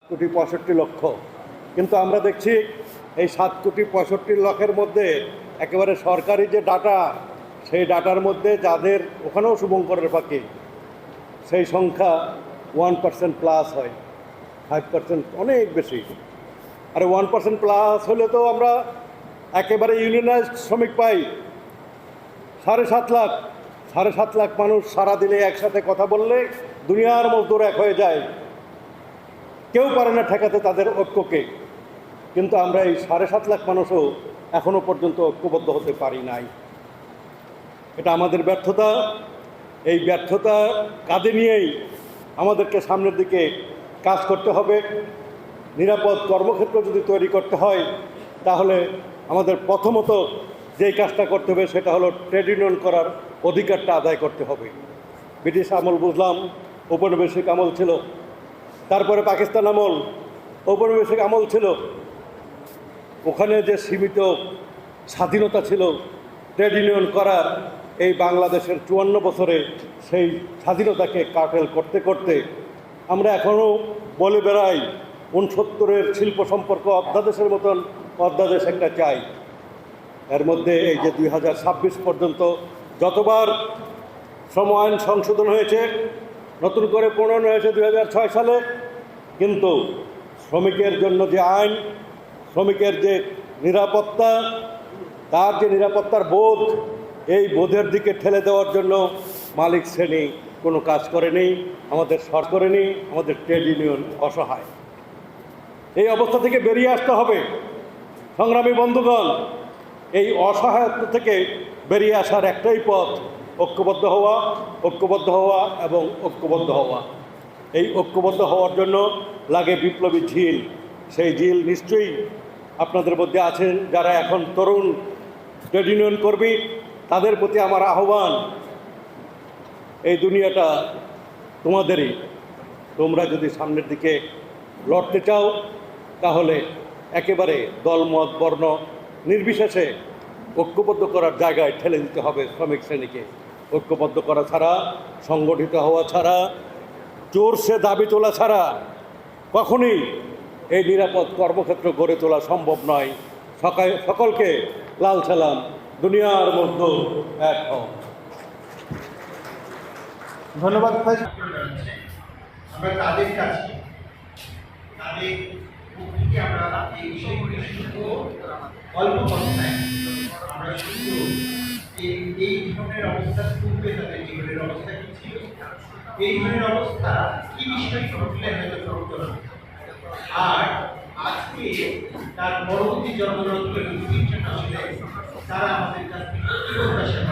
7,65,00,000, কিন্তু আমরা দেখছি এই 7,65,00,000-এর মধ্যে একেবারে সরকারি যে ডাটা, সেই ডাটার মধ্যে যাদের ওখানেও শুভঙ্করের ফাঁকি, সেই সংখ্যা 1% প্লাস হয়, 5% অনেক বেশি। আর 1% প্লাস হলে তো আমরা একেবারে ইউনিয়নাইজড শ্রমিক পাই 7.5 লাখ। 7.5 লাখ মানুষ সারাদিনে একসাথে কথা বললে দুনিয়ার মজদুর এক হয়ে যায়, কেউ পারে না ঠেকাতে তাদের ঐক্যকে। কিন্তু আমরা এই 7.5 লাখ মানুষও এখনও পর্যন্ত ঐক্যবদ্ধ হতে পারি নাই। এটা আমাদের ব্যর্থতা। এই ব্যর্থতা কাঁধে নিয়েই আমাদেরকে সামনের দিকে কাজ করতে হবে। নিরাপদ কর্মক্ষেত্র যদি তৈরি করতে হয়, তাহলে আমাদের প্রথমত যেই কাজটা করতে হবে সেটা হলো ট্রেড ইউনিয়ন করার অধিকারটা আদায় করতে হবে। ব্রিটিশ আমল বুঝলাম, ঔপনিবেশিক আমল ছিল, তারপরে পাকিস্তান আমল, ঔপনিবেশিক আমল ছিল। ওখানে যে সীমিত স্বাধীনতা ছিল ট্রেড ইউনিয়ন করার, এই বাংলাদেশের 54 বছরে সেই স্বাধীনতাকে কাটেল করতে করতে আমরা এখনও বলে বেড়াই 69-এর শিল্প সম্পর্ক অধ্যাদেশের মতন অধ্যাদেশ একটা চাই। এর মধ্যে এই যে 2026 পর্যন্ত যতবার শ্রম আইন সংশোধন হয়েছে, নতুন করে প্রণয়ন হয়েছে 2006 সালে, কিন্তু শ্রমিকের জন্য যে আইন, শ্রমিকের যে নিরাপত্তা, তার যে নিরাপত্তার বোধ, এই বোধের দিকে ঠেলে দেওয়ার জন্য মালিক শ্রেণী কোনো কাজ করেনি, আমাদের সরকার করেনি, আমাদের ট্রেড ইউনিয়ন অসহায়। এই অবস্থা থেকে বেরিয়ে আসতে হবে সংগ্রামী বন্ধুগণ। এই অসহায়ত্ব থেকে বেরিয়ে আসার একটাই পথ, ঐক্যবদ্ধ হওয়া, ঐক্যবদ্ধ হওয়া এবং ঐক্যবদ্ধ হওয়া। এই ঐক্যবদ্ধ হওয়ার জন্য লাগে বিপ্লবী ঝিল। সেই ঝিল নিশ্চয়ই আপনাদের মধ্যে আছেন যারা এখন তরুণ ট্রেড ইউনিয়ন কর্মী, তাদের প্রতি আমার আহ্বান, এই দুনিয়াটা তোমাদেরই। তোমরা যদি সামনের দিকে লড়তে চাও, তাহলে একেবারে দলমত বর্ণ নির্বিশেষে ঐক্যবদ্ধ করার জায়গায় ঠেলে দিতে হবে শ্রমিক শ্রেণীকে। ঐক্যবদ্ধ করা ছাড়া, সংগঠিত হওয়া ছাড়া, জোরসে দাবি তোলা ছাড়া কখনই এই নিরাপদ কর্মক্ষেত্র গড়ে তোলা সম্ভব নয়। সকলকে লাল সালাম, দুনিয়ার মধ্যে এক হও। ধন্যবাদ ভাই। আমরা তাদের কাছে তাদের পক্ষে আমরা এই বিষয়গুলি শুধু অল্প কথায় আমরা শুধু এই ধরনের অবস্থা পূর্বে তাদের জীবনের অবস্থা কি ছিল, এই ধরনের অবস্থা কি বিষয় ঘটলে হয়তো ঘটতো না, আর আজকে তার পরবর্তী জন্মগ্রহণ আসলে তারা আমাদের কাছে